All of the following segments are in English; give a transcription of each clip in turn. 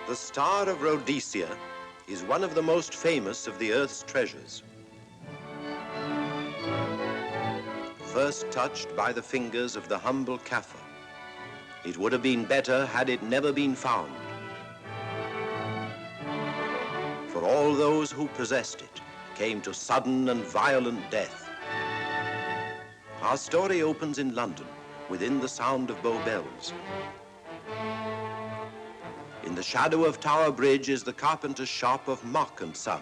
The Star of Rhodesia is one of the most famous of the Earth's treasures. First touched by the fingers of the humble Kaffir, it would have been better had it never been found. For all those who possessed it came to sudden and violent death. Our story opens in London, within the sound of Bow Bells. In the shadow of Tower Bridge is the carpenter's shop of Mock and Son,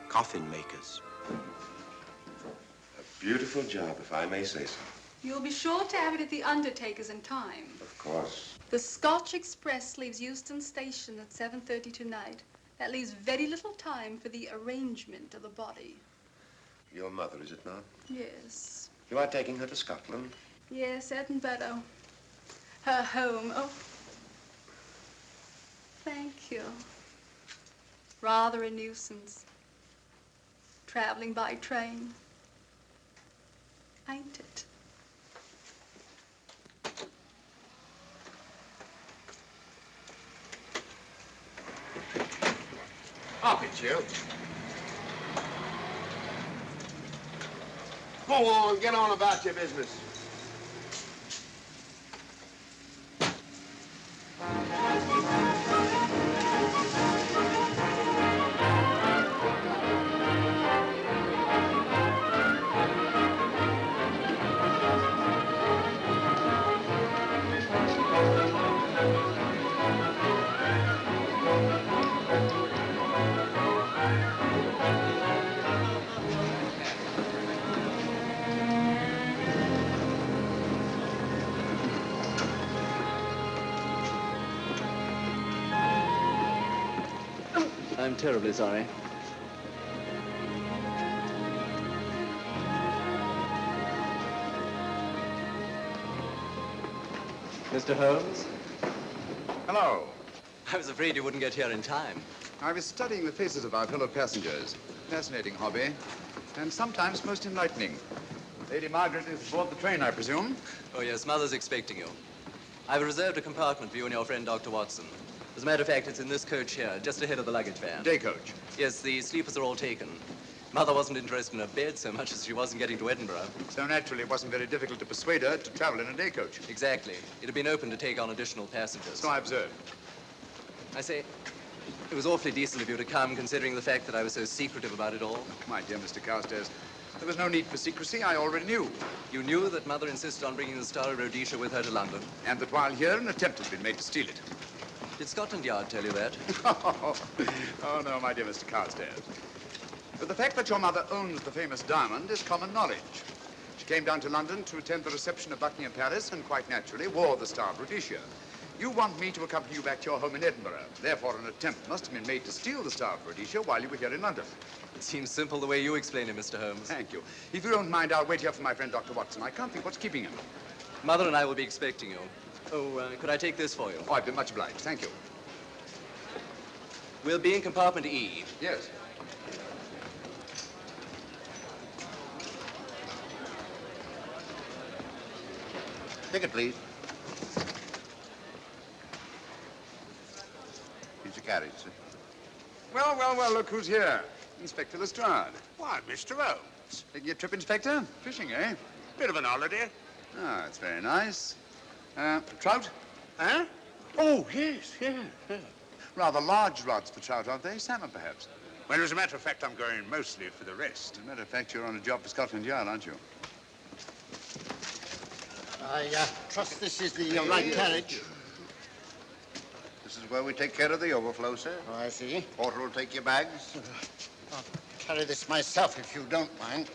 coffin makers. A beautiful job, if I may say so. You'll be sure to have it at the undertaker's in time. Of course. The Scotch Express leaves Euston Station at 7:30 tonight. That leaves very little time for the arrangement of the body. Your mother, is it not? Yes. You are taking her to Scotland? Yes, Edinburgh. Her home. Oh. Thank you. Rather a nuisance. Traveling by train. Ain't it? Up it, you. Go on, get on about your business. I'm terribly sorry. Mr. Holmes? Hello. I was afraid you wouldn't get here in time. I was studying the faces of our fellow passengers. Fascinating hobby, and sometimes most enlightening. Lady Margaret is aboard the train, I presume? Oh, yes, Mother's expecting you. I've reserved a compartment for you and your friend, Dr. Watson. As a matter of fact, it's in this coach here, just ahead of the luggage van. Day coach? Yes, the sleepers are all taken. Mother wasn't interested in a bed so much as she wasn't getting to Edinburgh. So naturally, it wasn't very difficult to persuade her to travel in a day coach. Exactly. It had been open to take on additional passengers. So I observed. I say, it was awfully decent of you to come, considering the fact that I was so secretive about it all. My dear Mr. Carstairs, there was no need for secrecy. I already knew. You knew that Mother insisted on bringing the Star of Rhodesia with her to London? And that while here, an attempt has been made to steal it. Did Scotland Yard tell you that? Oh, no, my dear Mr. Carstairs. But the fact that your mother owns the famous diamond is common knowledge. She came down to London to attend the reception of Buckingham Palace and quite naturally wore the Star of Rhodesia. You want me to accompany you back to your home in Edinburgh. Therefore, an attempt must have been made to steal the Star of Rhodesia while you were here in London. It seems simple the way you explain it, Mr. Holmes. Thank you. If you don't mind, I'll wait here for my friend, Dr. Watson. I can't think what's keeping him. Mother and I will be expecting you. Oh, could I take this for you? Oh, I'd be much obliged. Thank you. We'll be in compartment E. Yes. Ticket, please. Here's your carriage, sir. Well, well, well, look who's here. Inspector Lestrade. Why, Mr. Holmes. Taking your trip, Inspector? Fishing, eh? Bit of an holiday. Ah, that's very nice. Trout? Huh? Oh, yes, yeah. Rather large rods for trout, aren't they? Salmon, perhaps? Well, as a matter of fact, I'm going mostly for the rest. As a matter of fact, you're on a job for Scotland Yard, aren't you? I trust this is the right carriage. This is where we take care of the overflow, sir. Oh, I see. Porter will take your bags. I'll carry this myself, if you don't mind.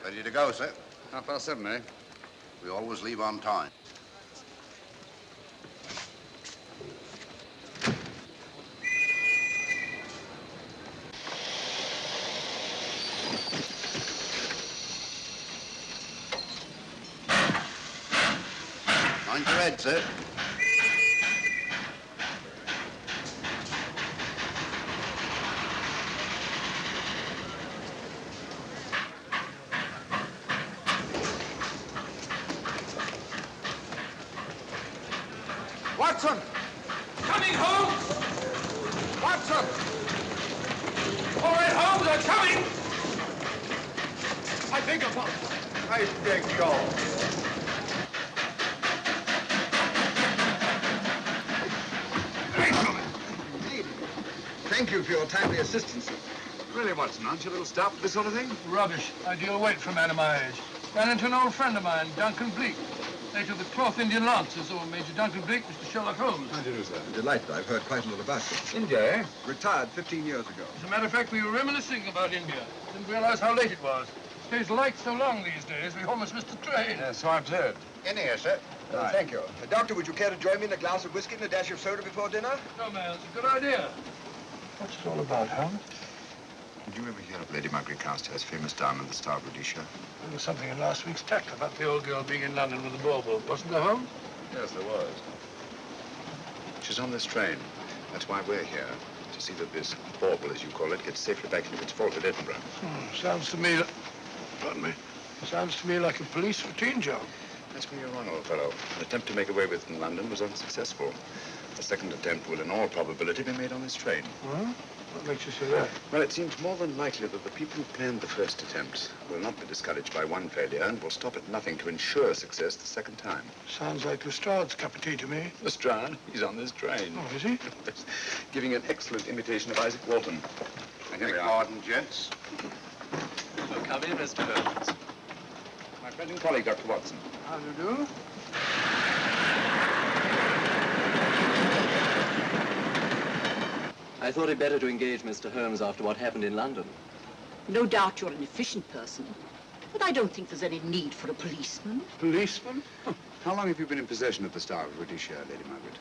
Ready to go, sir. 7:30, eh? We always leave on time. Mind your head, sir. Watson! Coming, Holmes! Watson! All right, Holmes, I'm coming! I beg your pardon. I beg yours. Thank you for your timely assistance. Really, Watson, aren't you a little stout for this sort of thing? Rubbish. Ideal weight for a man of my age. Ran into an old friend of mine, Duncan Bleak. Later of the 12th Indian Lancers, or Major Duncan Bleak, Mr. Sherlock Holmes. How do you do, sir? Delighted. I've heard quite a lot about you. India, eh? Retired 15 years ago. As a matter of fact, we were reminiscing about India. Didn't realize how late it was. Stays light so long these days, we almost missed the train. Yes, so I've heard. In here, sir. Right. Thank you. Doctor, would you care to join me in a glass of whiskey and a dash of soda before dinner? No, man, it's a good idea. What's it all about, Holmes? Did you ever hear of Lady Margaret Carstairs' famous diamond, the Star of Rhodesia? There was something in last week's tack about the old girl being in London with the bauble, wasn't there, Holmes? Yes, there was. She's on this train. That's why we're here, to see that this bauble, as you call it, gets safely back into its vault at Edinburgh. Sounds to me, pardon me, sounds to me like a police routine job. That's where you're wrong, old fellow. An attempt to make away with it in London was unsuccessful. The second attempt will, in all probability, be made on this train. Huh? What makes you say that? Well, it seems more than likely that the people who planned the first attempt will not be discouraged by one failure and will stop at nothing to ensure success the second time. Sounds like Lestrade's cup of tea to me. Lestrade, he's on this train. Oh, is he? Giving an excellent imitation of Isaac Walton. And here we are. Pardon, gents. So come in, Mr. Holmes. My friend and colleague, Dr. Watson. How do you do? I thought it better to engage Mr. Holmes after what happened in London. No doubt you're an efficient person, but I don't think there's any need for a policeman. Policeman? How long have you been in possession of the Star of Rhodesia, Lady Margaret?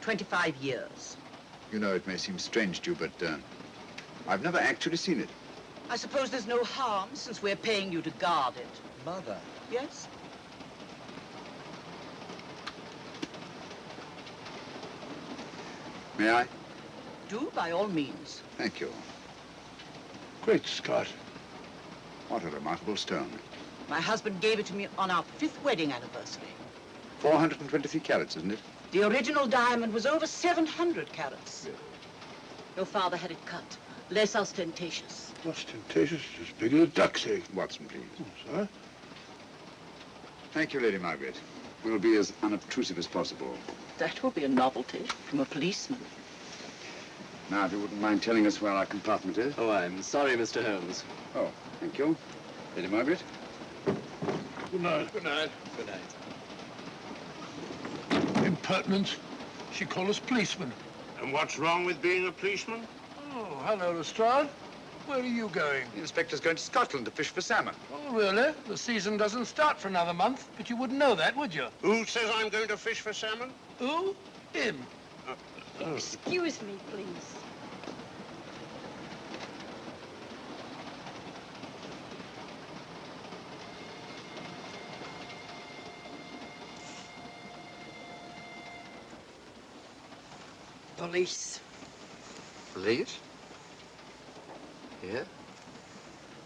25 years. You know, it may seem strange to you, but I've never actually seen it. I suppose there's no harm since we're paying you to guard it. Mother. Yes? May I? Do, by all means. Thank you. Great Scott. What a remarkable stone. My husband gave it to me on our 5th wedding anniversary. 423 carats, isn't it? The original diamond was over 700 carats. Your father had it cut, less ostentatious. Ostentatious, as big as a duck's egg. Watson, please. Oh, sir? Thank you, Lady Margaret. We'll be as unobtrusive as possible. That will be a novelty from a policeman. Now, if you wouldn't mind telling us where our compartment is. Oh, I'm sorry, Mr. Holmes. Oh, thank you. Lady Margaret? Good night. Good night. Good night. Impertinence. She called us policemen. And what's wrong with being a policeman? Oh, hello, Lestrade. Where are you going? The inspector's going to Scotland to fish for salmon. Oh, really? The season doesn't start for another month, but you wouldn't know that, would you? Who says I'm going to fish for salmon? Who? Him. Excuse me, please. Police. Police? Here?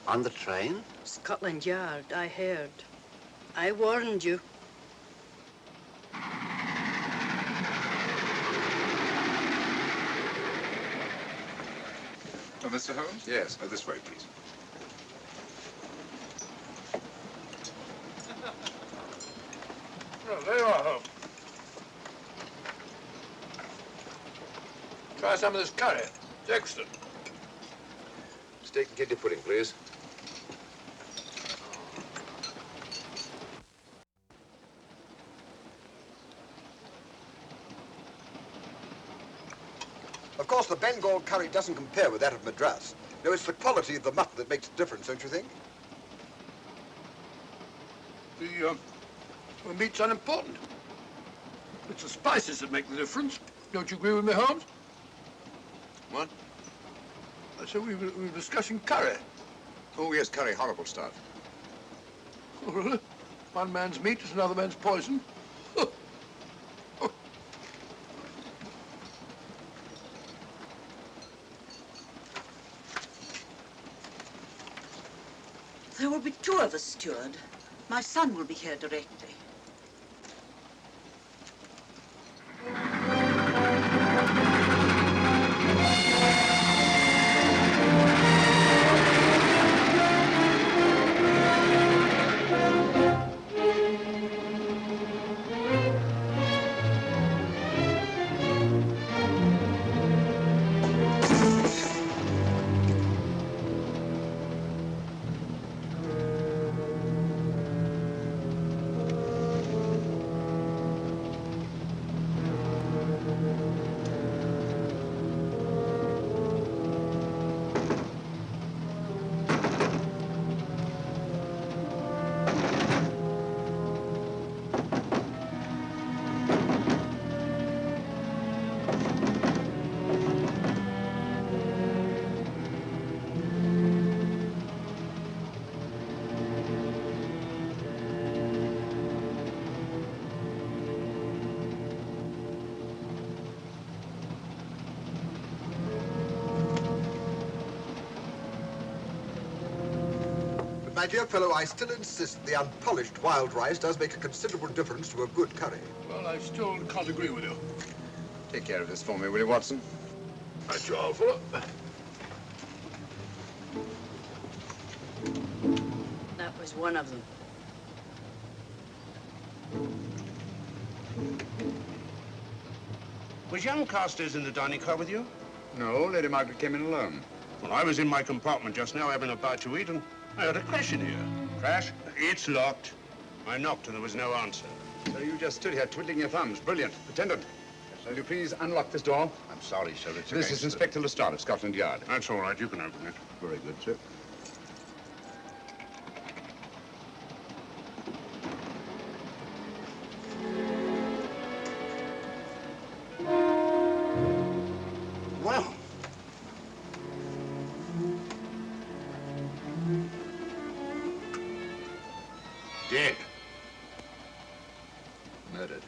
On the train? Scotland Yard, I heard. I warned you. Oh, Mr. Holmes? Yes. This way, please. Oh, there you are, Holmes. Try some of this curry. It's excellent. Steak and kidney pudding, please. Of course, the Bengal curry doesn't compare with that of Madras. No, it's the quality of the mutton that makes the difference, don't you think? The meat's unimportant. It's the spices that make the difference. Don't you agree with me, Holmes? What? I said we were discussing curry. Oh, yes, curry, horrible stuff. Oh, really? One man's meat is another man's poison. There will be 2 of us, steward. My son will be here directly. my dear fellow, I still insist the unpolished wild rice does make a considerable difference to a good curry. Well, I still can't agree with you. Take care of this for me, will you, Watson? That's your fault. That was one of them. Was young Carstairs in the dining car with you? No, Lady Margaret came in alone. Well, I was in my compartment just now having a bite to eat, and I heard a crash in here. Crash? It's locked. I knocked and there was no answer. So you just stood here twiddling your thumbs. Brilliant. Attendant, will you please unlock this door? I'm sorry, sir. It's This is Inspector Lestrade of Scotland Yard. That's all right. You can open it. Very good, sir. Well. Dead. Murdered.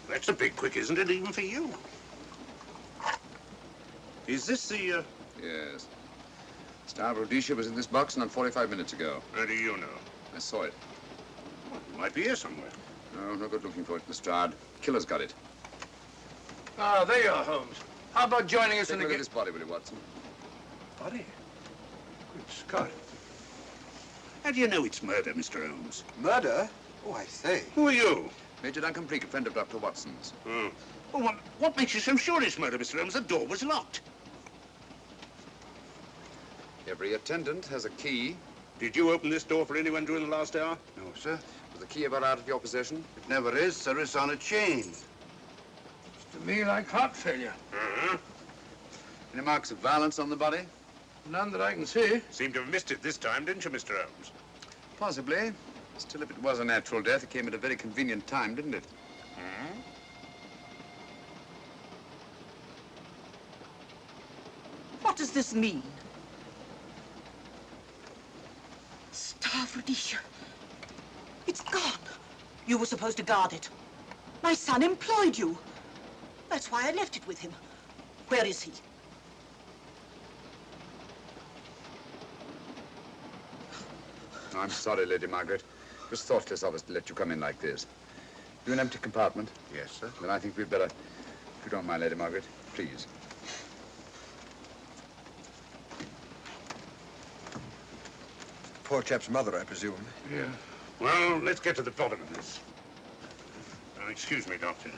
That's a bit quick, isn't it, even for you? Is this the, Yes. Star Rhodesia was in this box not 45 minutes ago. How do you know? I saw it. Well, it might be here somewhere. No, no good looking for it, Lestrade. Killer's got it. Ah, there you are, Holmes. How about joining us Take in a the look at this body, will you, Watson? Body? Good Scott. How do you know it's murder, Mr. Holmes? Murder? Oh, I say. Who are you? Major Duncan Bleak, a friend of Dr. Watson's. Oh. Well, what makes you so sure it's murder, Mr. Holmes? The door was locked. Every attendant has a key. Did you open this door for anyone during the last hour? No, sir. Was the key ever out of your possession? It never is, sir. It's on a chain. To me, like heart failure. Uh-huh. Any marks of violence on the body? None that I can see. Seemed to have missed it this time, didn't you, Mr. Holmes? Possibly. Still, if it was a natural death, it came at a very convenient time, didn't it? Hmm? What does this mean? Star of Rhodesia. It's gone. You were supposed to guard it. My son employed you. That's why I left it with him. Where is he? I'm sorry, Lady Margaret. It was thoughtless of us to let you come in like this. You an empty compartment? Yes, sir. Then I think we'd better, if you don't mind, Lady Margaret, please. Poor chap's mother, I presume. Yeah. Well, let's get to the bottom of this. Excuse me, Doctor.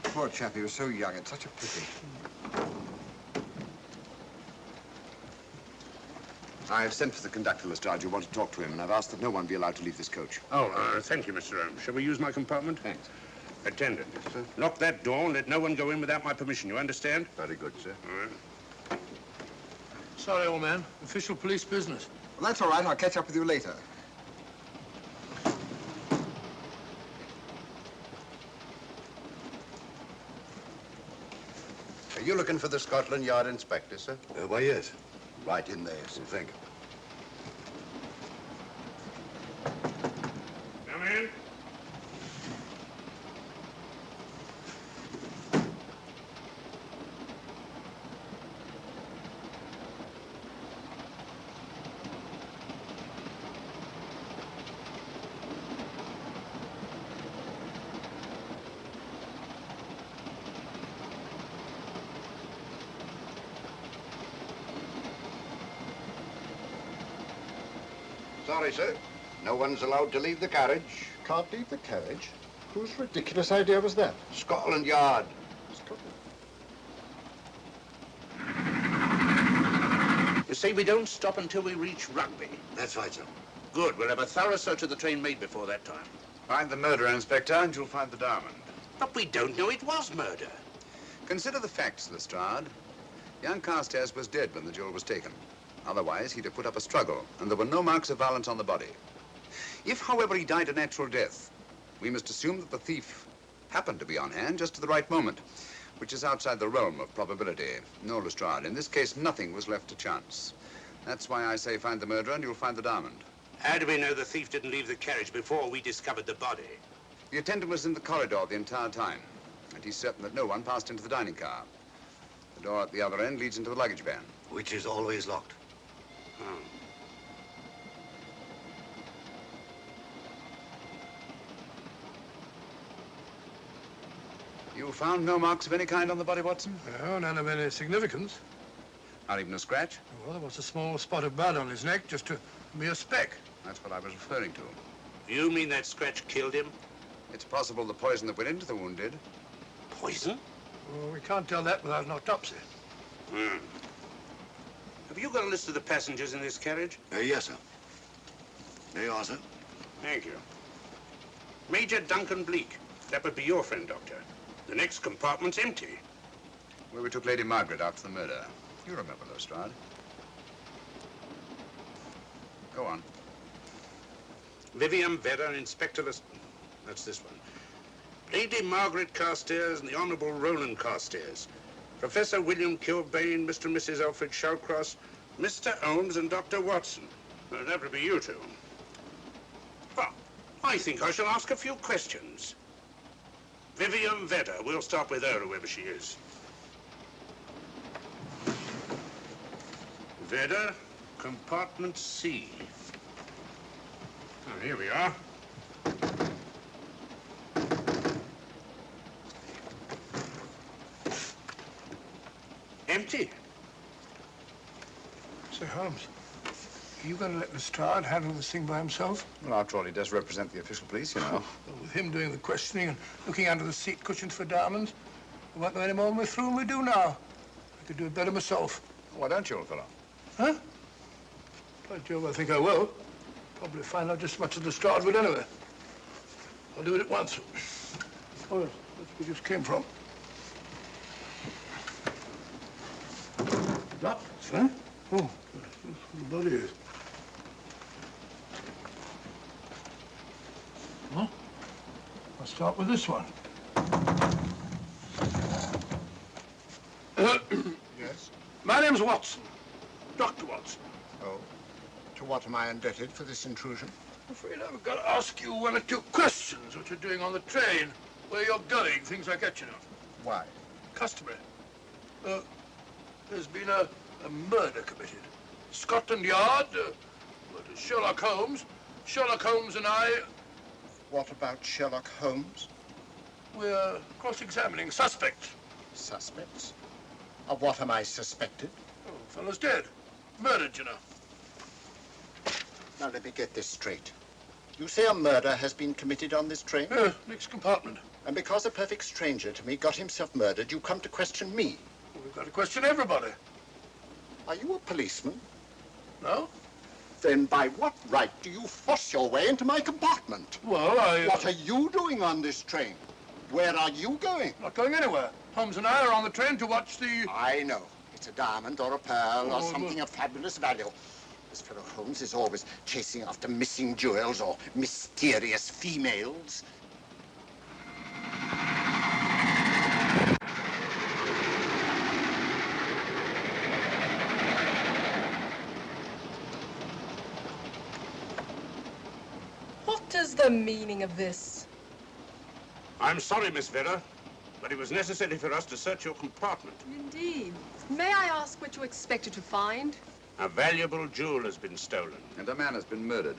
Poor chap, he was so young. It's such a pity. I've sent for the conductor, Lestrade. You want to talk to him, and I've asked that no one be allowed to leave this coach. Oh, thank you, Mr. Holmes. Shall we use my compartment? Thanks. Attendant, sir. Lock that door and let no one go in without my permission. You understand? Very good, sir. All right. Sorry, old man. Official police business. Well, that's all right. I'll catch up with you later. Are you looking for the Scotland Yard inspector, sir? Why, yes. Right in there, sir. Thank you. Come in. Sorry, sir. No one's allowed to leave the carriage. Can't leave the carriage? Whose ridiculous idea was that? Scotland Yard. You say we don't stop until we reach Rugby. That's right, sir. Good. We'll have a thorough search of the train made before that time. Find the murderer, Inspector, and you'll find the diamond. But we don't know it was murder. Consider the facts, Lestrade. Young Carstairs was dead when the jewel was taken. Otherwise, he'd have put up a struggle, and there were no marks of violence on the body. If, however, he died a natural death, we must assume that the thief happened to be on hand just at the right moment, which is outside the realm of probability. No, Lestrade, in this case, nothing was left to chance. That's why I say find the murderer and you'll find the diamond. How do we know the thief didn't leave the carriage before we discovered the body? The attendant was in the corridor the entire time, and he's certain that no one passed into the dining car. The door at the other end leads into the luggage van. Which is always locked. Oh. You found no marks of any kind on the body, Watson? No, none of any significance. Not even a scratch? Well, there was a small spot of blood on his neck, just a mere speck. That's what I was referring to. You mean that scratch killed him? It's possible the poison that went into the wound did. Poison? Well, we can't tell that without an autopsy. Have you got a list of the passengers in this carriage? Yes, sir. There you are, sir. Thank you. Major Duncan Bleak. That would be your friend, Doctor. The next compartment's empty. Where we took Lady Margaret after the murder. You remember, Lestrade. Go on. Vivian Vedder, Inspector That's this one. Lady Margaret Carstairs and the Honorable Roland Carstairs. Professor William Kilbane, Mr. and Mrs. Alfred Shallcross, Mr. Holmes and Dr. Watson. That would be you two. Well, I think I shall ask a few questions. Vivian Vedder, we'll start with her, whoever she is. Vedder, compartment C. Oh, here we are. Empty. Say, Holmes, are you going to let Lestrade handle this thing by himself? Well, after all, he does represent the official police, you know. Well, with him doing the questioning and looking under the seat cushions for diamonds, we won't know any more when we're through than we do now. I could do it better myself. Why don't you, old fellow? Huh? By Jove, I think I will. Probably find out just as much as Lestrade would anyway. I'll do it at once. Oh, that's where we just came from. That, huh? Oh, the body is. Huh? I'll start with this one. Yes? My name's Watson. Dr. Watson. Oh. To what am I indebted for this intrusion? I'm afraid I've got to ask you one or two questions. What you're doing on the train, where you're going, things like that, you know. Why? Customary. There's been a murder committed. Scotland Yard, Sherlock Holmes. Sherlock Holmes and I... What about Sherlock Holmes? We're cross-examining suspects. Suspects? Of what am I suspected? Oh, fellow's dead. Murdered, you know. Now, let me get this straight. You say a murder has been committed on this train? Next compartment. And because a perfect stranger to me got himself murdered, you come to question me? Well, we've got to question everybody. Are you a policeman? No? Then by what right do you force your way into my compartment? Well, What are you doing on this train? Where are you going? Not going anywhere. Holmes and I are on the train to watch the... I know. It's a diamond or a pearl or something of fabulous value. This fellow Holmes is always chasing after missing jewels or mysterious females. What is the meaning of this? I'm sorry, Miss Vedder, but it was necessary for us to search your compartment. Indeed. May I ask what you expected to find? A valuable jewel has been stolen. And a man has been murdered.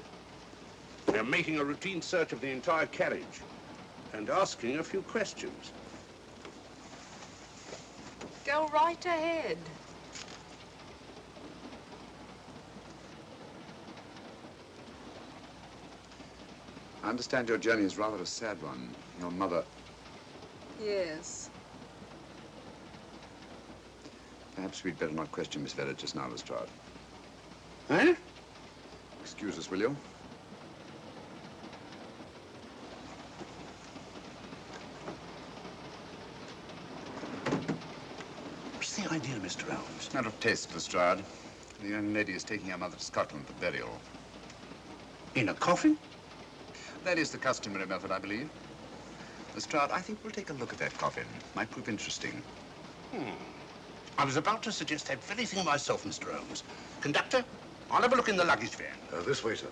We're making a routine search of the entire carriage and asking a few questions. Go right ahead. I understand your journey is rather a sad one. Your mother... Yes. Perhaps we'd better not question Miss Vedder just now, Lestrade. Eh? Excuse us, will you? What's the idea, Mr. Holmes? Matter of taste, Lestrade. The young lady is taking her mother to Scotland for burial. In a coffin? That is the customary method, I believe. Lestrade, I think we'll take a look at that coffin. Might prove interesting. I was about to suggest that very thing myself, Mr. Holmes. Conductor, I'll have a look in the luggage van. This way, sir.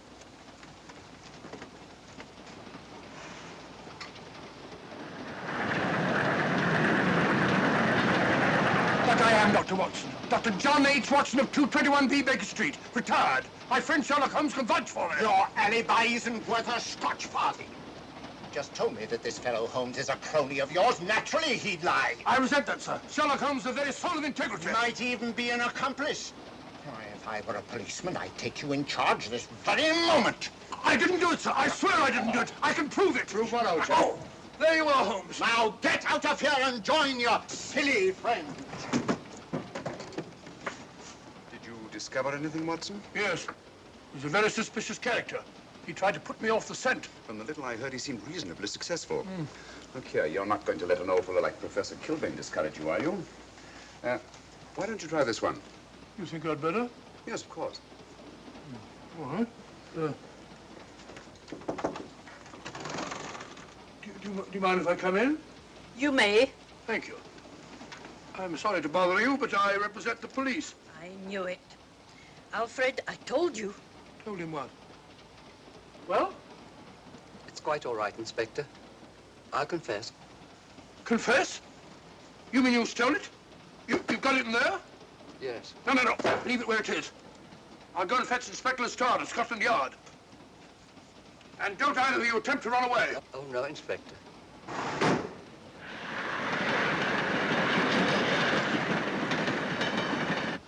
But I am Dr. Watson. Dr. John H. Watson of 221B Baker Street. Retired. My friend Sherlock Holmes can vouch for me. Your alibi isn't worth a Scotch party. just told me that this fellow Holmes is a crony of yours. Naturally, he'd lie. I resent that, sir. Sherlock Holmes is the very soul of integrity. Might even be an accomplice. Why, if I were a policeman, I'd take you in charge this very moment. I didn't do it, sir. I swear I didn't do it. I can prove it. Prove what, old chap? Oh, there you are, Holmes. Now get out of here and join your silly friends. Did you discover anything, Watson? Yes. He's a very suspicious character. He tried to put me off the scent. From the little I heard, he seemed reasonably successful. Look here, you're not going to let an old fellow like Professor Kilbane discourage you, are you? Why don't you try this one? You think I'd better? Yes, of course. All right. Do you mind if I come in? You may. Thank you. I'm sorry to bother you, but I represent the police. I knew it. Alfred, I told you. Told him what? Well? It's quite all right, Inspector. I'll confess. Confess? You mean you stole it? You've got it in there? Yes. No. Leave it where it is. I'll go and fetch Inspector Lestrade at Scotland Yard. And don't either of you attempt to run away. Oh, no, Inspector.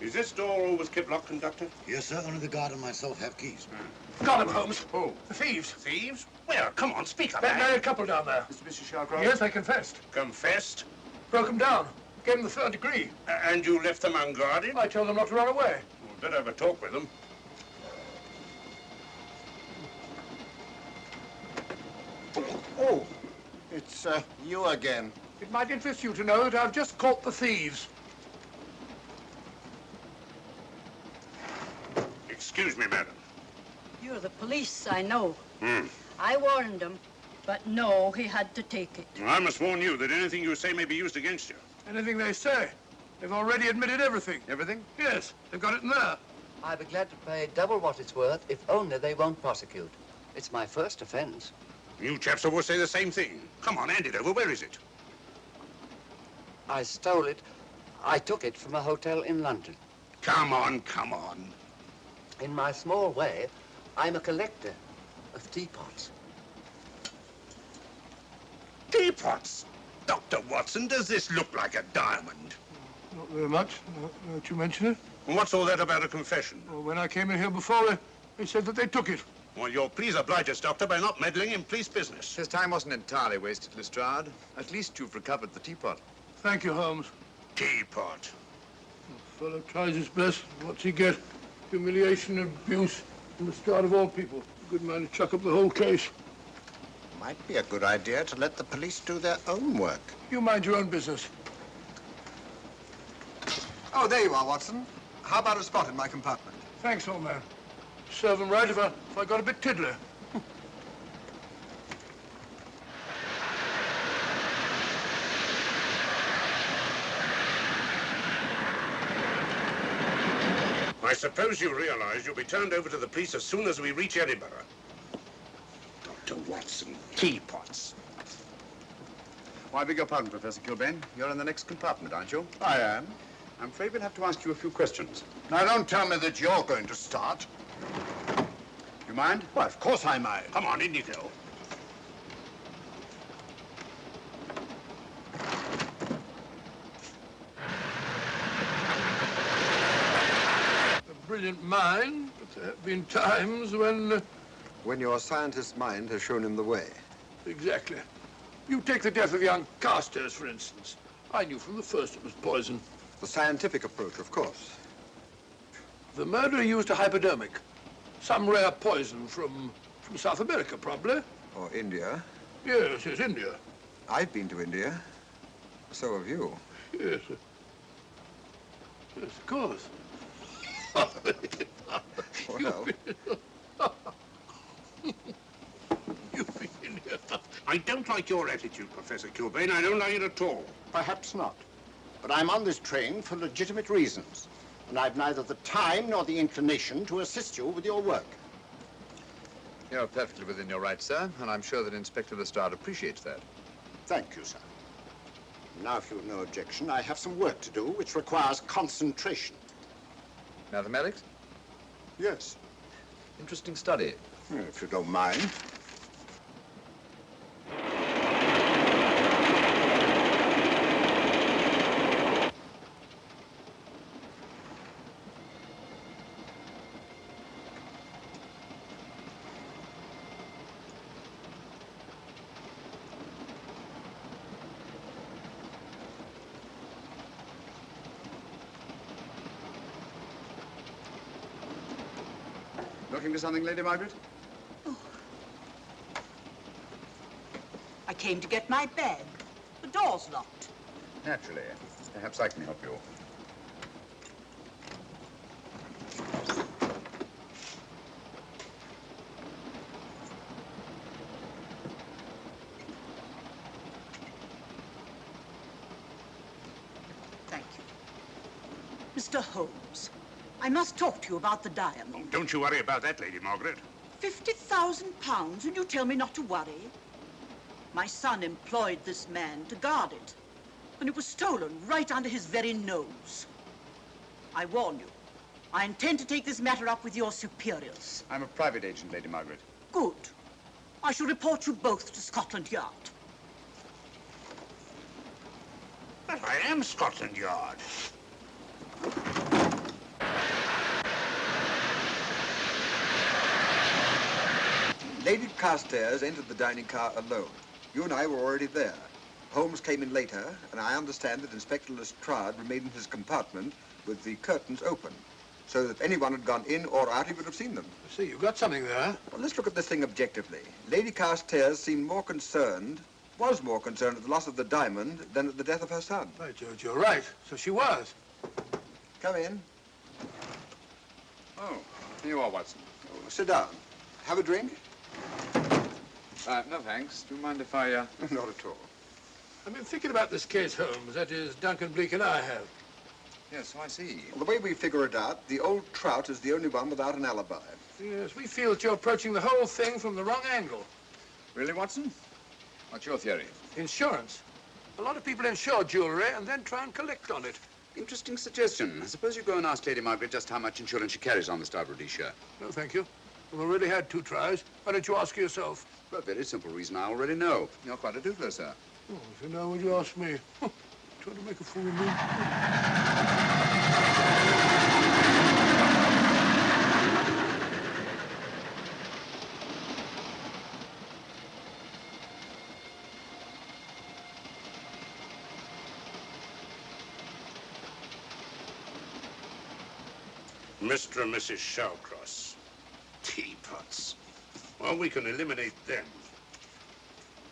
Is this door always kept locked, Conductor? Yes, sir. Only the guard and myself have keys. Got him, Holmes. Oh. The thieves. Thieves? Where? Come on, speak up, That man. married couple down there. Mr. Sherlock? Yes, I confessed. Confessed? Broke them down. Gave them the third degree. And you left them unguarded? I told them not to run away. We'd better have a talk with them. Oh, it's you again. It might interest you to know that I've just caught the thieves. Excuse me, madam. You're the police, I know. Hmm. I warned him, but no, he had to take it. I must warn you that anything you say may be used against you. Anything they say. They've already admitted everything. Everything? Yes, they've got it in there. I'd be glad to pay double what it's worth if only they won't prosecute. It's my first offense. You chaps always say the same thing. Come on, hand it over. Where is it? I stole it. I took it from a hotel in London. Come on, come on. In my small way, I'm a collector of teapots. Teapots? Dr. Watson, does this look like a diamond? Not very much, now that you mention it. And what's all that about a confession? Well, when I came in here before, they said that they took it. Well, you'll please oblige us, Doctor, by not meddling in police business. His time wasn't entirely wasted, Lestrade. At least you've recovered the teapot. Thank you, Holmes. Teapot. The fellow tries his best. What's he get? Humiliation and abuse from the start of all people. A good man to chuck up the whole case. Might be a good idea to let the police do their own work. You mind your own business. Oh, there you are, Watson. How about a spot in my compartment? Thanks, old man. Serve 'em right if I got a bit tiddler. I suppose you realize you'll be turned over to the police as soon as we reach Edinburgh. Dr. Watson, teapots. Well, I beg your pardon, Professor Kilbane. You're in the next compartment, aren't you? I am. I'm afraid we'll have to ask you a few questions. Now, don't tell me that you're going to start. You mind? Why, of course I mind. Come on, in you go. A brilliant mind, but there have been times when... When your scientist's mind has shown him the way. Exactly. You take the death of young Carstairs, for instance. I knew from the first it was poison. The scientific approach, of course. The murderer used a hypodermic. Some rare poison from South America, probably. Or India. Yes, India. I've been to India. So have you. Yes. Yes, of course. Well, You've been in here. I don't like your attitude, Professor Kilbane. I don't like it at all. Perhaps not. But I'm on this train for legitimate reasons. And I've neither the time nor the inclination to assist you with your work. You're perfectly within your rights, sir, and I'm sure that Inspector Lestrade appreciates that. Thank you, sir. Now, if you've no objection, I have some work to do which requires concentration. Mathematics? Yes. Interesting study. If you don't mind. Looking for something, Lady Margaret? I came to get my bag. The door's locked. Naturally. Perhaps I can help you. Thank you. Mr. Holmes, I must talk to you about the diamond. Oh, don't you worry about that, Lady Margaret. £50,000 and you tell me not to worry? My son employed this man to guard it, and it was stolen right under his very nose. I warn you, I intend to take this matter up with your superiors. I'm a private agent, Lady Margaret. Good. I shall report you both to Scotland Yard. But I am Scotland Yard. Lady Carstairs entered the dining car alone. You and I were already there. Holmes came in later, and I understand that Inspector Lestrade remained in his compartment with the curtains open, so that if anyone had gone in or out, he would have seen them. See, you've got something there. Well, let's look at this thing objectively. Lady Carstairs seemed more concerned, was more concerned at the loss of the diamond than at the death of her son. Right, George, you're right. So she was. Come in. Oh, here you are, Watson. Oh, sit down. Have a drink? No, thanks. Do you mind if I, Not at all. I've been thinking about this case, Holmes. That is, Duncan Bleak and I have. Yes, so I see. Well, the way we figure it out, the old trout is the only one without an alibi. Yes, we feel that you're approaching the whole thing from the wrong angle. Really, Watson? What's your theory? Insurance. A lot of people insure jewelry and then try and collect on it. Interesting suggestion. I suppose you go and ask Lady Margaret just how much insurance she carries on the Star Rhodesia. No, thank you. We've already had 2 tries. Why don't you ask her yourself? For a very simple reason I already know. You're quite a doodler, sir. Oh, if you know, would you ask me? Trying to make a fool of me. Mr. and Mrs. Shawcross. Teapots. Well, we can eliminate them.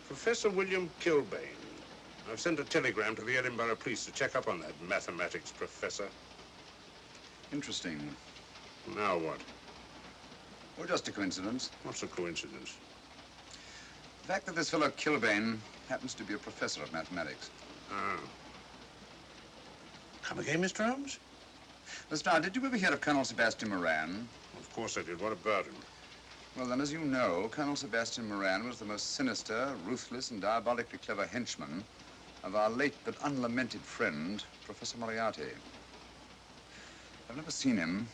Professor William Kilbane. I've sent a telegram to the Edinburgh police to check up on that mathematics professor. Interesting. Now what? Well, just a coincidence. What's a coincidence? The fact that this fellow Kilbane happens to be a professor of mathematics. Ah. Come again, Mr. Holmes? Lestrade, did you ever hear of Colonel Sebastian Moran? Of course I did. What about him? Well, then, as you know, Colonel Sebastian Moran was the most sinister, ruthless, and diabolically clever henchman of our late but unlamented friend, Professor Moriarty. I've never seen him,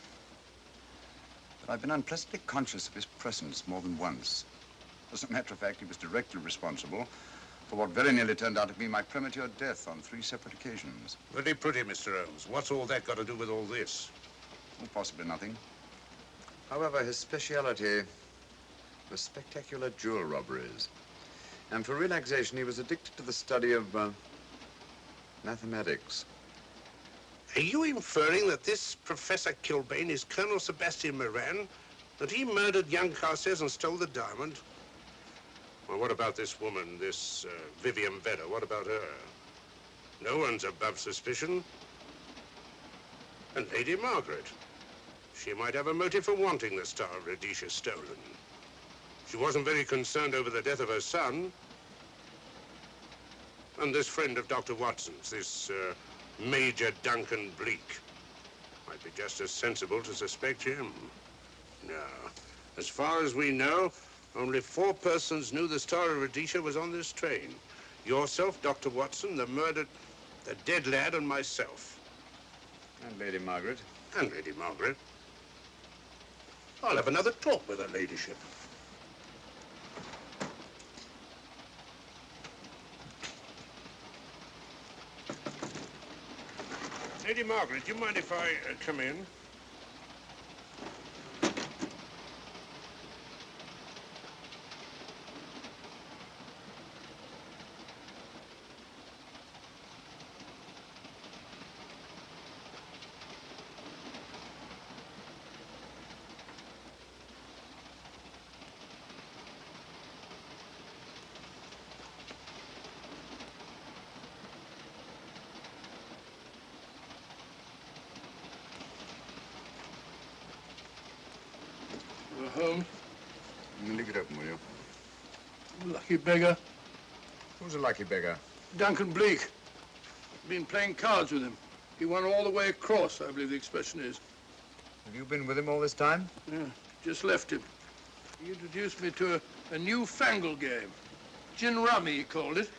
but I've been unpleasantly conscious of his presence more than once. As a matter of fact, he was directly responsible for what very nearly turned out to be my premature death on 3 separate occasions. Very pretty, Mr. Holmes. What's all that got to do with all this? Well, possibly nothing. However, his speciality was spectacular jewel robberies. And for relaxation, he was addicted to the study of mathematics. Are you inferring that this Professor Kilbane is Colonel Sebastian Moran? That he murdered young Carstairs and stole the diamond? Well, what about this woman, this Vivian Vedder? What about her? No one's above suspicion. And Lady Margaret. She might have a motive for wanting the Star of Rhodesia stolen. She wasn't very concerned over the death of her son. And this friend of Dr. Watson's, this Major Duncan Bleak, might be just as sensible to suspect him. No. As far as we know, only 4 persons knew the Star of Rhodesia was on this train. Yourself, Dr. Watson, the murdered, the dead lad, and myself. And Lady Margaret. And Lady Margaret. I'll have another talk with her ladyship. Lady Margaret, do you mind if I come in? Holmes. Leave it open, will you? Lucky beggar. Who's a lucky beggar? Duncan Bleak. Been playing cards with him. He won all the way across, I believe the expression is. Have you been with him all this time? Yeah, just left him. He introduced me to a newfangled game. Gin rummy, he called it.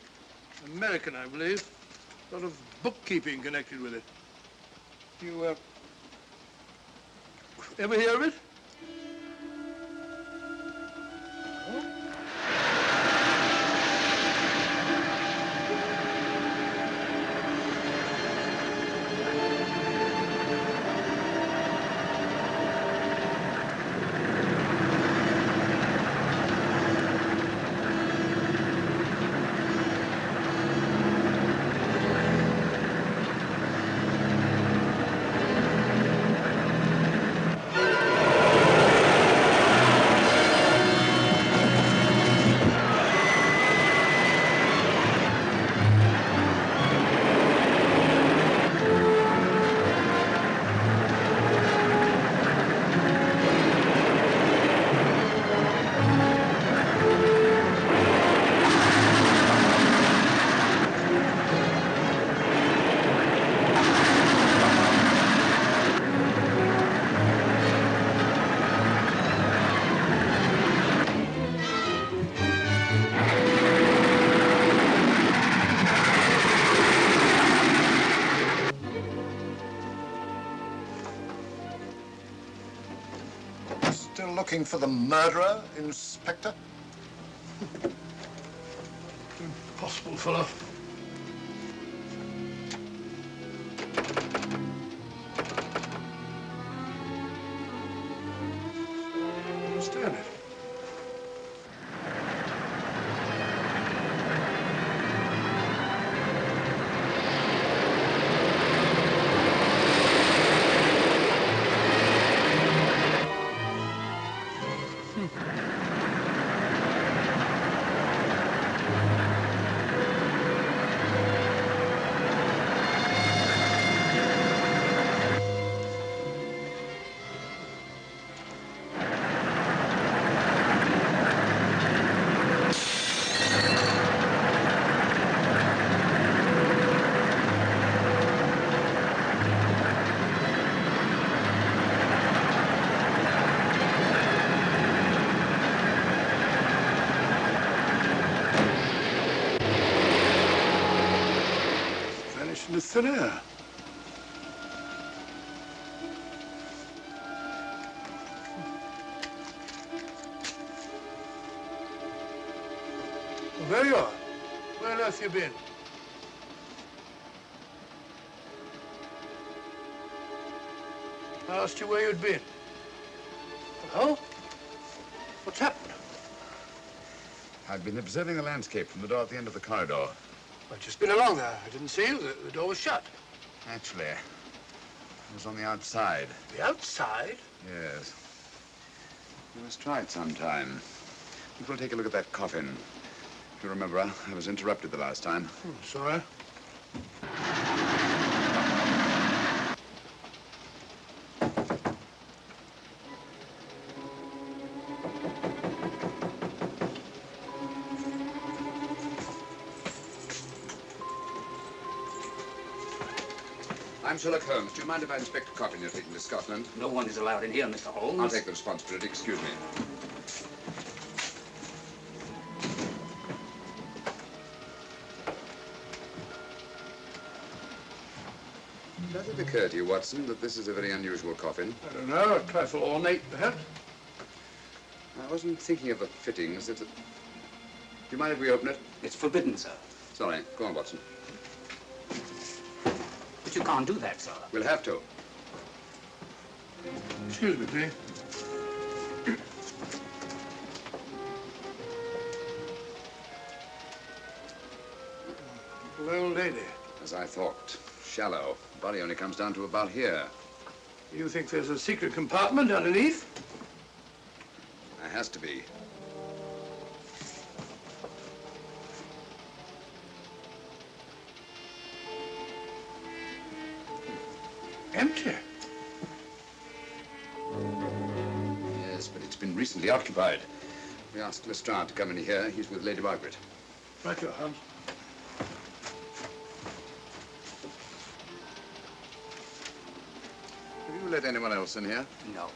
American, I believe. A lot of bookkeeping connected with it. You, ever hear of it? Still looking for the murderer, Inspector? Impossible, fellow. I understand it. Vanished into thin air. Well, there you are. Where on earth you been? I asked you where you'd been. Hello? What's happened? I've been observing the landscape from the door at the end of the corridor. I've just been along there. I didn't see you. The door was shut. Actually, I was on the outside. The outside? Yes. We must try it sometime. We'll take a look at that coffin. If you remember, I was interrupted the last time. Sorry. I'm Sherlock Holmes. Do you mind if I inspect a coffin you're taking to Scotland? No one is allowed in here, Mr. Holmes. I'll take the responsibility. Excuse me. Does it occur to you, Watson, that this is a very unusual coffin? I don't know. A trifle ornate, perhaps. I wasn't thinking of the fittings. Do you mind if we open it? It's forbidden, sir. Sorry. Go on, Watson. But you can't do that, sir. We'll have to. Excuse me, please. Little old lady. As I thought. Shallow. Body only comes down to about here. You think there's a secret compartment underneath? There has to be. Empty. Yes, but it's been recently occupied. We asked Lestrade to come in here. He's with Lady Margaret. Right, your Holmes. Have you let anyone else in here? No.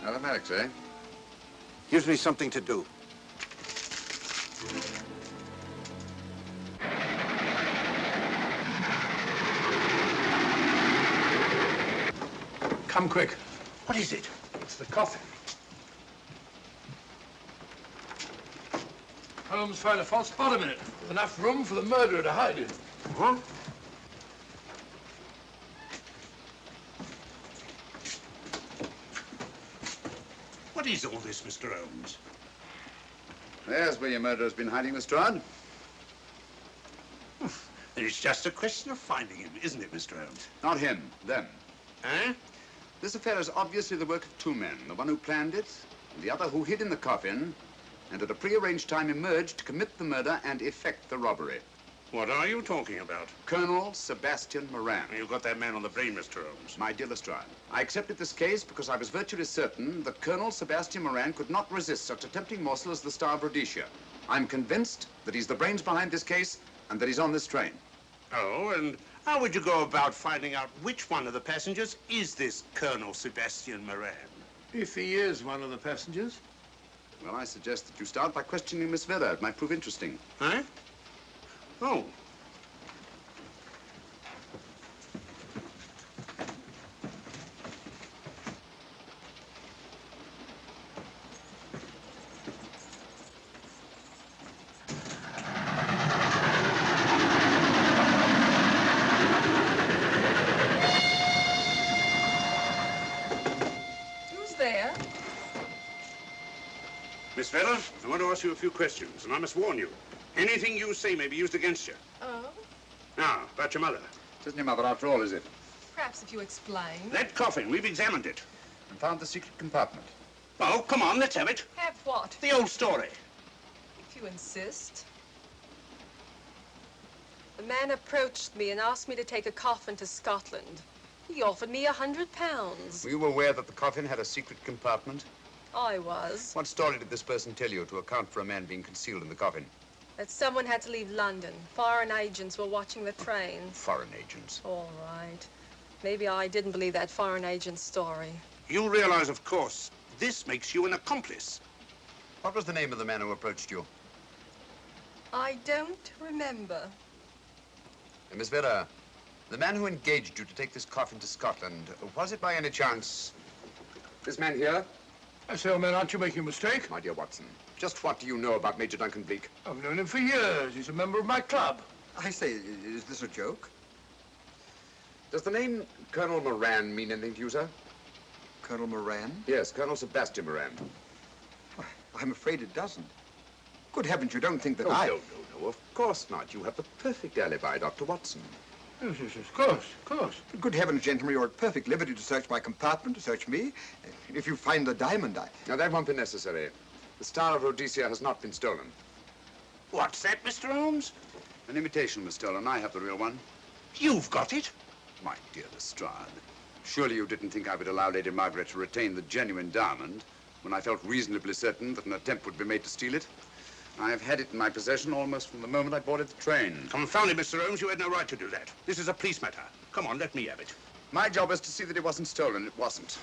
Mathematics, eh? Gives me something to do. Come quick. What is it? It's the coffin. Holmes found a false bottom in it, with enough room for the murderer to hide in. Huh? What is all this, Mr. Holmes? There's where your murderer's been hiding, Lestrade. It's just a question of finding him, isn't it, Mr. Holmes? Not him, them. Eh? This affair is obviously the work of two men, the one who planned it, and the other who hid in the coffin, and at a prearranged time emerged to commit the murder and effect the robbery. What are you talking about? Colonel Sebastian Moran. You got that man on the brain, Mr. Holmes. My dear Lestrade, I accepted this case because I was virtually certain that Colonel Sebastian Moran could not resist such a tempting morsel as the Star of Rhodesia. I'm convinced that he's the brains behind this case and that he's on this train. Oh, and how would you go about finding out which one of the passengers is this Colonel Sebastian Moran? If he is one of the passengers. Well, I suggest that you start by questioning Miss Vera. It might prove interesting. Huh? Oh. Who's there? Miss Vera, I want to ask you a few questions, and I must warn you. Anything you say may be used against you. Oh? Now, about your mother. It isn't your mother after all, is it? Perhaps if you explain. That coffin, we've examined it. And found the secret compartment. Oh, come on, let's have it. Have what? The old story. If you insist. The man approached me and asked me to take a coffin to Scotland. He offered me £100. Were you aware that the coffin had a secret compartment? I was. What story did this person tell you to account for a man being concealed in the coffin? That someone had to leave London. Foreign agents were watching the trains. Foreign agents. All right. Maybe I didn't believe that foreign agent story. You realize, of course, this makes you an accomplice. What was the name of the man who approached you? I don't remember. Miss Vera, the man who engaged you to take this coffin to Scotland, was it by any chance this man here? I say, old man, aren't you making a mistake? My dear Watson, just what do you know about Major Duncan Bleak? I've known him for years. He's a member of my club. I say, is this a joke? Does the name Colonel Moran mean anything to you, sir? Colonel Moran? Yes, Colonel Sebastian Moran. Why, I'm afraid it doesn't. Good heavens, you don't think that No, I... of course not. You have the perfect alibi, Dr. Watson. Yes, of course, of course. But good heavens, gentlemen, you're at perfect liberty to search my compartment, to search me. If you find the diamond, Now, that won't be necessary. The Star of Rhodesia has not been stolen. What's that, Mr. Holmes? An imitation was stolen. I have the real one. You've got it? My dear Lestrade, surely you didn't think I would allow Lady Margaret to retain the genuine diamond when I felt reasonably certain that an attempt would be made to steal it? I have had it in my possession almost from the moment I boarded the train. Confound it, Mr. Holmes, you had no right to do that. This is a police matter. Come on, let me have it. My job is to see that it wasn't stolen. It wasn't.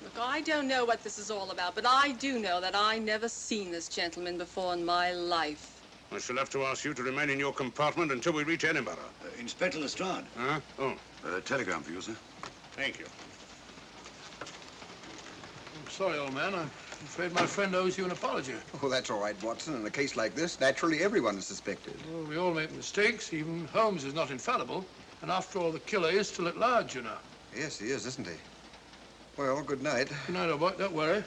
Look, I don't know what this is all about, but I do know that I never seen this gentleman before in my life. I shall have to ask you to remain in your compartment until we reach Edinburgh. Inspector Lestrade. Huh? Oh, Telegram for you, sir. thank you. I'm sorry, old man. I'm afraid my friend owes you an apology. Oh, that's all right, Watson. In a case like this, naturally everyone is suspected. Well, we all make mistakes. Even Holmes is not infallible. And after all, the killer is still at large, you know. Yes, he is, isn't he? Well, good night. Good night, old boy. Don't worry.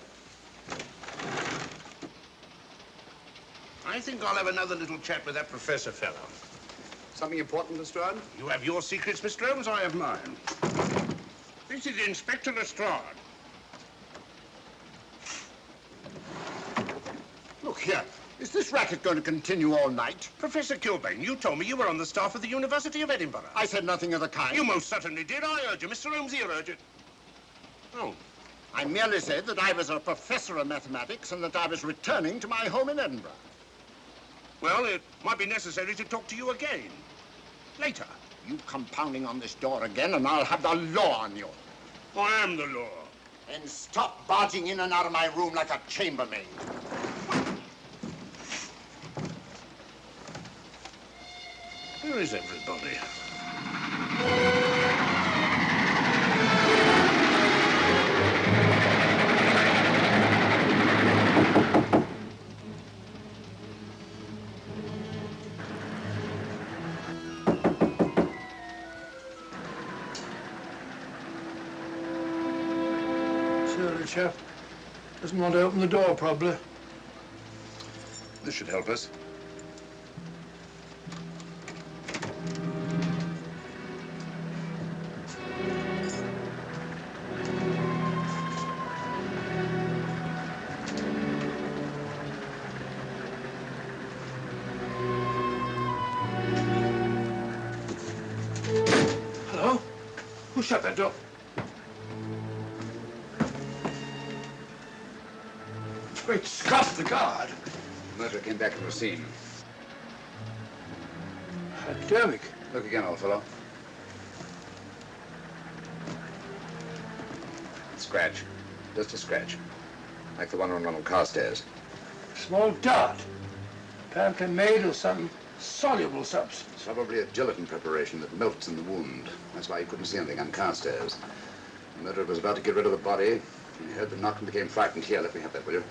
I think I'll have another little chat with that professor fellow. Something important, Lestrade? You have your secrets, Mr. Holmes, I have mine. This is Inspector Lestrade. Look here. Is this racket going to continue all night? Professor Kilbane, you told me you were on the staff of the University of Edinburgh. I said nothing of the kind. You most certainly did. I urge you. Mr. Holmes here urged it. Oh, I merely said that I was a professor of mathematics and that I was returning to my home in Edinburgh. Well, it might be necessary to talk to you again. Later. You come pounding on this door again and I'll have the law on you. I am the law. And stop barging in and out of my room like a chambermaid. Where is everybody? The chap doesn't want to open the door, probably. This should help us. Hello? Who shut that door? Great Scott, the guard. The murderer came back to the scene. Academic. Look again, old fellow. Scratch. Just a scratch. Like the one on Ronald Carstairs. Small dot. Apparently made of some soluble substance. Probably a gelatin preparation that melts in the wound. That's why you couldn't see anything on Carstairs. The murderer was about to get rid of the body. He heard the knock and became frightened. Here, let me have that, will you?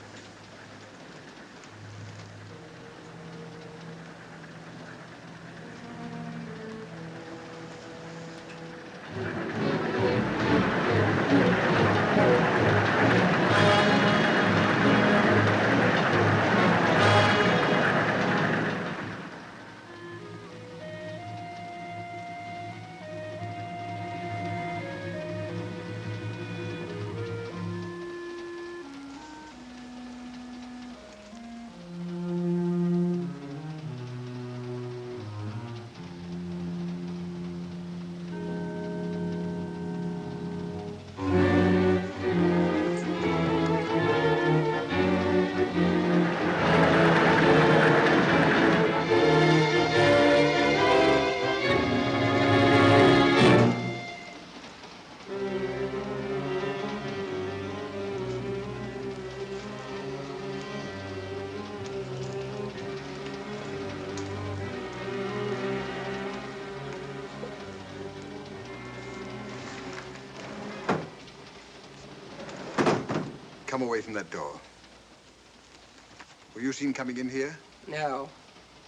Come away from that door. Were you seen coming in here? No.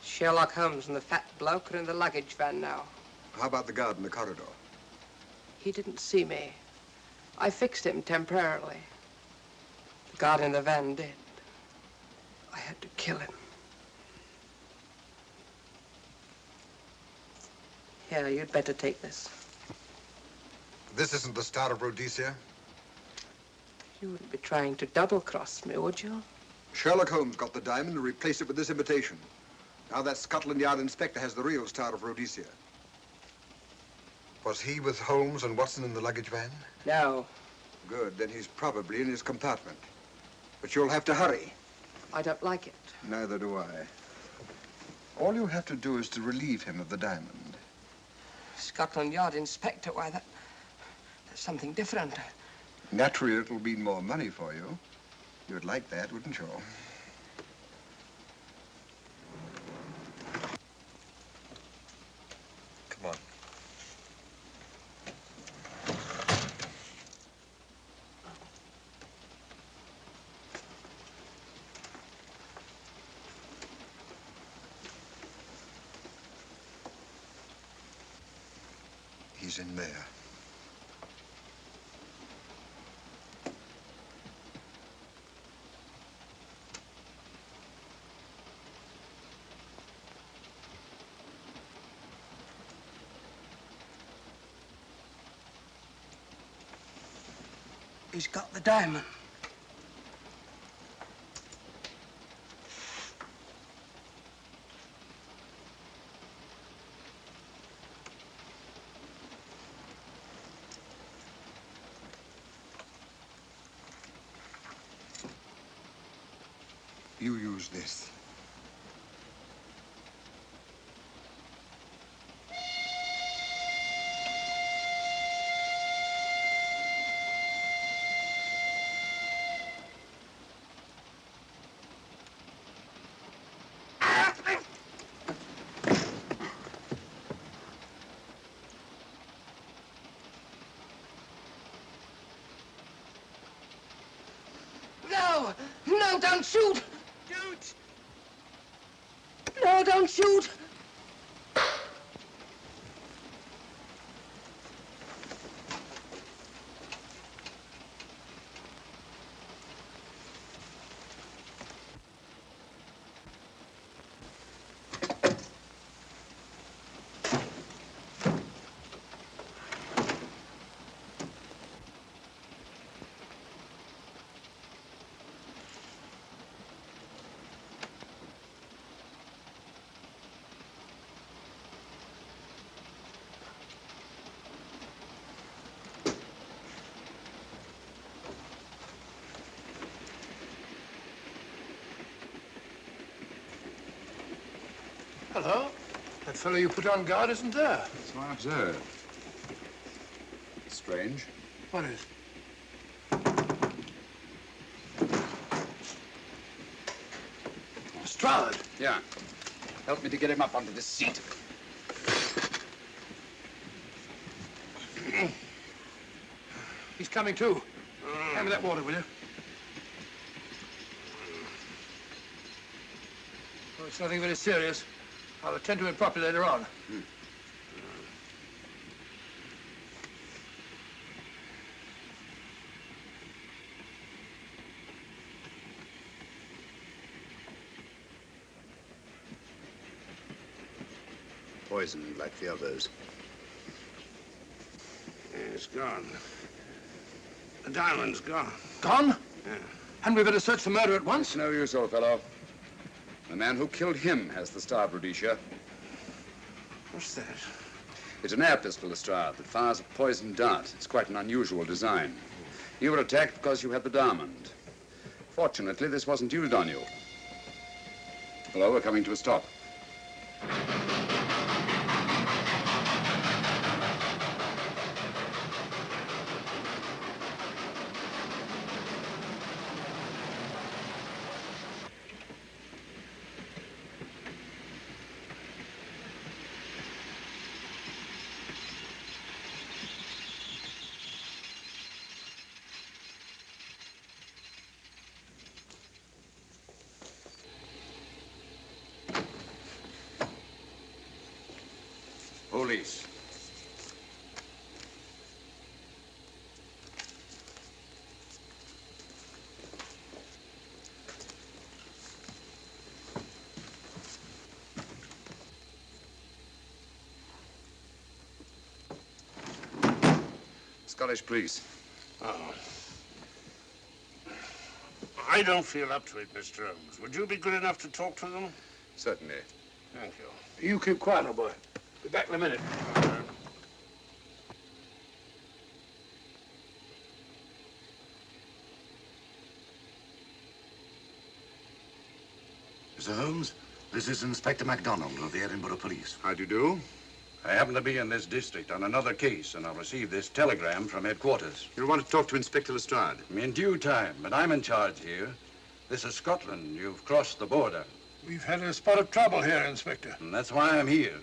Sherlock Holmes and the fat bloke are in the luggage van now. How about the guard in the corridor? He didn't see me. I fixed him temporarily. The guard in the van did. I had to kill him. Here, you'd better take this. This isn't the Star of Rhodesia? You wouldn't be trying to double-cross me, would you? Sherlock Holmes got the diamond and replaced it with this imitation. Now that Scotland Yard inspector has the real Star of Rhodesia. Was he with Holmes and Watson in the luggage van? No. Good, then he's probably in his compartment. But you'll have to hurry. I don't like it. Neither do I. All you have to do is to relieve him of the diamond. Scotland Yard inspector, why, that's something different. Naturally, it'll mean more money for you. You'd like that, wouldn't you? Come on. He's in there. He's got the diamond. You use this. No! No, don't shoot! Don't! No, don't shoot! Hello? That fellow you put on guard isn't there. So I observe. Strange. What is? Lestrade. Yeah. Help me to get him up onto this seat. He's coming too. Hand me that water, will you? Well, it's nothing very serious. I'll attend to it properly later on. Poisoned like the others. Yeah, it's gone. The diamond's gone. Gone? Yeah. Hadn't we better search the murder at once? It's no use, old fellow. The man who killed him has the star, Rhodesia. What's that? It's an air pistol, Lestrade, that fires a poisoned dart. It's quite an unusual design. You were attacked because you had the diamond. Fortunately, this wasn't used on you. Hello, we're coming to a stop. Police. Scottish police. Oh. I don't feel up to it, Mr. Holmes. Would you be good enough to talk to them? Certainly. Thank you. You keep quiet, old boy. Be back in a minute. Mr. Holmes, this is Inspector MacDonald of the Edinburgh Police. How do you do? I happen to be in this district on another case, and I'll receive this telegram from headquarters. You'll want to talk to Inspector Lestrade. In due time, but I'm in charge here. This is Scotland. You've crossed the border. We've had a spot of trouble here, Inspector. And that's why I'm here.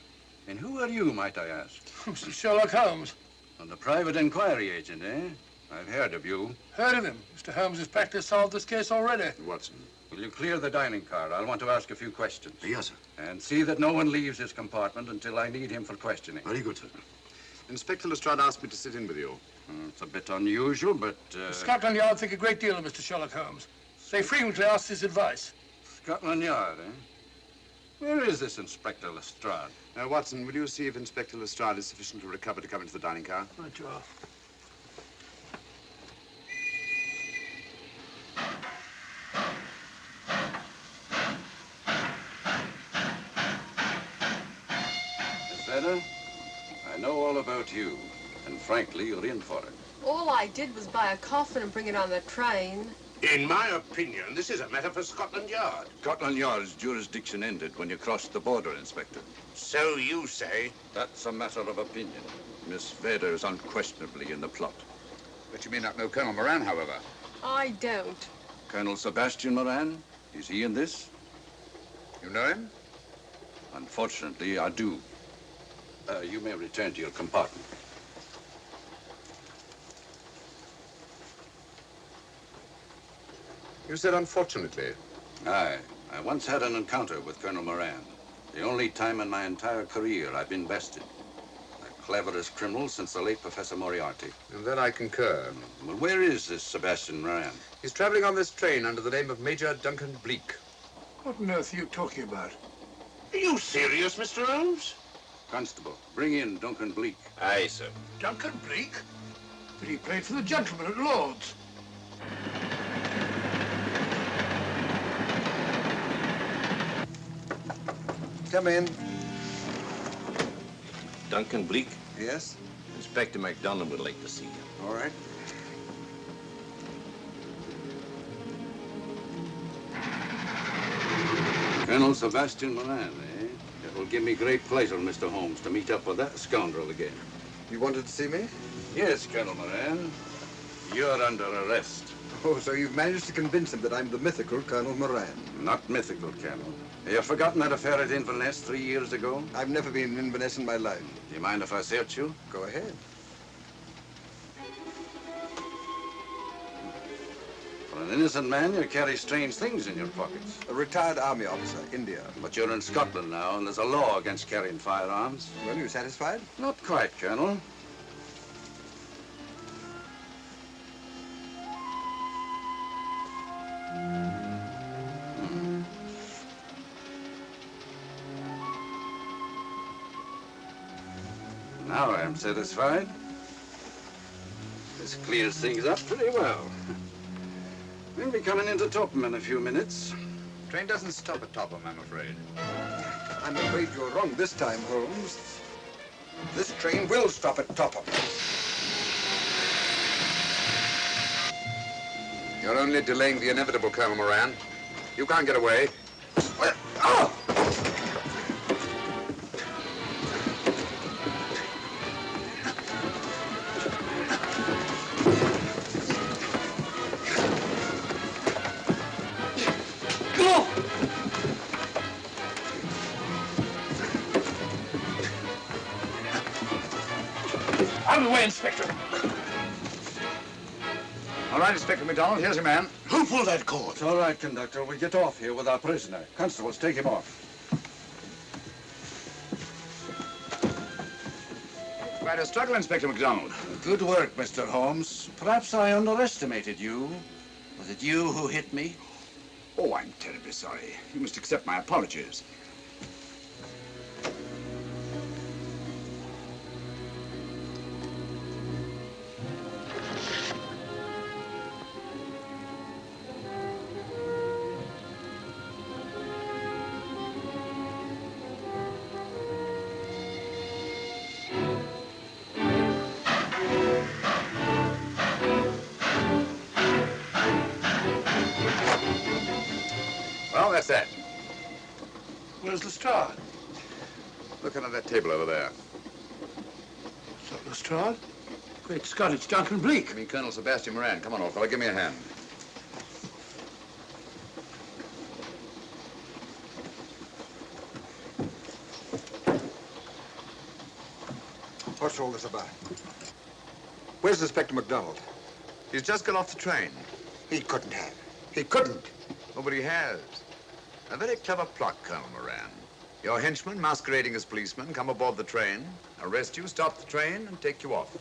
And who are you, might I ask? Mr. Sherlock Holmes. And the private inquiry agent, eh? I've heard of you. Heard of him. Mr. Holmes has practically solved this case already. Watson. Will you clear the dining car? I'll want to ask a few questions. Yes, sir. And see that no one leaves his compartment until I need him for questioning. Very good, sir. Inspector Lestrade asked me to sit in with you. It's a bit unusual, but... Scotland Yard think a great deal of Mr. Sherlock Holmes. They frequently ask his advice. Scotland Yard, eh? Where is this Inspector Lestrade? Watson, will you see if Inspector Lestrade is sufficiently recovered to come into the dining car? Right, you are. Miss Vedder, I know all about you, and frankly, you're in for it. All I did was buy a coffin and bring it on the train. In my opinion, this is a matter for Scotland Yard. Scotland Yard's jurisdiction ended when you crossed the border, Inspector. So you say? That's a matter of opinion. Miss Vader is unquestionably in the plot. But you may not know Colonel Moran, however. I don't. Colonel Sebastian Moran, is he in this? You know him? Unfortunately, I do. You may return to your compartment. You said unfortunately. Aye. I once had an encounter with Colonel Moran. The only time in my entire career I've been bested. The cleverest criminal since the late Professor Moriarty. And then I concur. Well, where is this Sebastian Moran? He's traveling on this train under the name of Major Duncan Bleak. What on earth are you talking about? Are you serious, Mr. Holmes? Constable, bring in Duncan Bleak. Aye, sir. Duncan Bleak? But he played for the gentleman at Lord's. Come in. Duncan Bleak? Yes? Inspector MacDonald would like to see you. All right. Colonel Sebastian Moran, eh? It will give me great pleasure, Mr. Holmes, to meet up with that scoundrel again. You wanted to see me? Yes, Colonel Moran. You're under arrest. Oh, so you've managed to convince him that I'm the mythical Colonel Moran. Not mythical, Colonel. You've forgotten that affair at Inverness 3 years ago? I've never been in Inverness in my life. Do you mind if I search you? Go ahead. For an innocent man, you carry strange things in your pockets. A retired army officer, India. But you're in Scotland now, and there's a law against carrying firearms. Well, you satisfied? Not quite, Colonel. Now I'm satisfied. This clears things up pretty well. We'll be coming into Topham in a few minutes. Train doesn't stop at Topham, I'm afraid. I'm afraid you're wrong this time, Holmes. This train will stop at Topham. You're only delaying the inevitable, Colonel Moran. You can't get away. Oh! Out of the way, Inspector. All right, Inspector MacDonald, here's your man. Who pulled that cord? It's all right, conductor. We'll get off here with our prisoner. Constables, take him off. Quite a struggle, Inspector MacDonald. Good work, Mr. Holmes. Perhaps I underestimated you. Was it you who hit me? Oh, I'm terribly sorry. You must accept my apologies. Well, that's that. Where's Lestrade? Look under that table over there. Is that Lestrade? Great Scott, it's Duncan Bleak. I mean, Colonel Sebastian Moran. Come on, old fella, give me a hand. What's all this about? Where's Inspector MacDonald? He's just got off the train. He couldn't have. He couldn't. Nobody has. A very clever plot, Colonel Moran. Your henchmen, masquerading as policemen, come aboard the train, arrest you, stop the train, and take you off.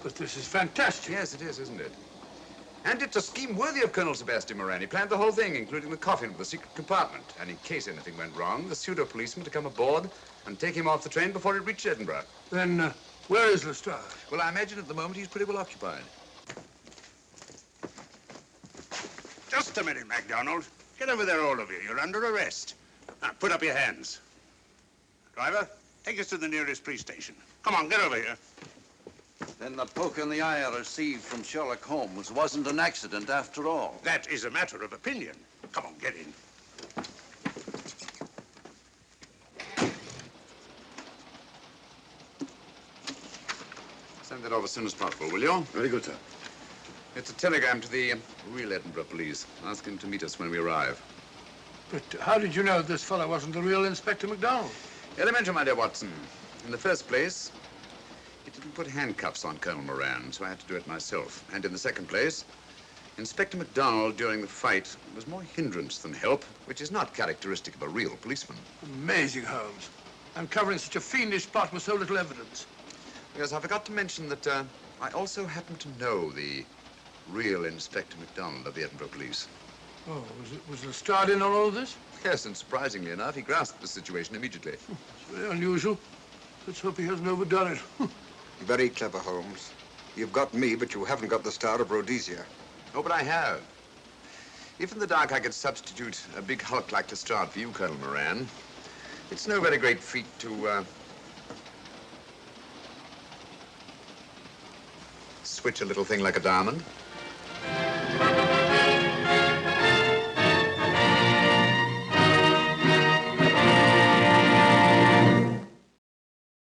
But this is fantastic. Yes, it is, isn't it? And it's a scheme worthy of Colonel Sebastian Moran. He planned the whole thing, including the coffin with the secret compartment. And in case anything went wrong, the pseudo-policeman to come aboard and take him off the train before it reached Edinburgh. Then, where is Lestrade? Well, I imagine at the moment he's pretty well occupied. Just a minute, MacDonald. Get over there, all of you. You're under arrest. Now, put up your hands. Driver, take us to the nearest police station. Come on, get over here. Then the poke in the eye I received from Sherlock Holmes wasn't an accident after all. That is a matter of opinion. Come on, get in. Send that over as soon as possible, will you? Very good, sir. It's a telegram to the real Edinburgh police. Ask him to meet us when we arrive. But how did you know this fellow wasn't the real Inspector MacDonald? Elementary, my dear Watson. In the first place, he didn't put handcuffs on Colonel Moran, so I had to do it myself. And in the second place, Inspector MacDonald during the fight was more hindrance than help, which is not characteristic of a real policeman. Amazing, Holmes. Uncovering such a fiendish plot with so little evidence. Yes, I forgot to mention that I also happen to know the real Inspector MacDonald of the Edinburgh Police. Oh, was Lestrade in on all of this? Yes, and surprisingly enough, he grasped the situation immediately. It's very unusual. Let's hope he hasn't overdone it. Very clever, Holmes. You've got me, but you haven't got the Star of Rhodesia. Oh, but I have. If in the dark I could substitute a big hulk like Lestrade for you, Colonel Moran, it's no very great feat to, switch a little thing like a diamond.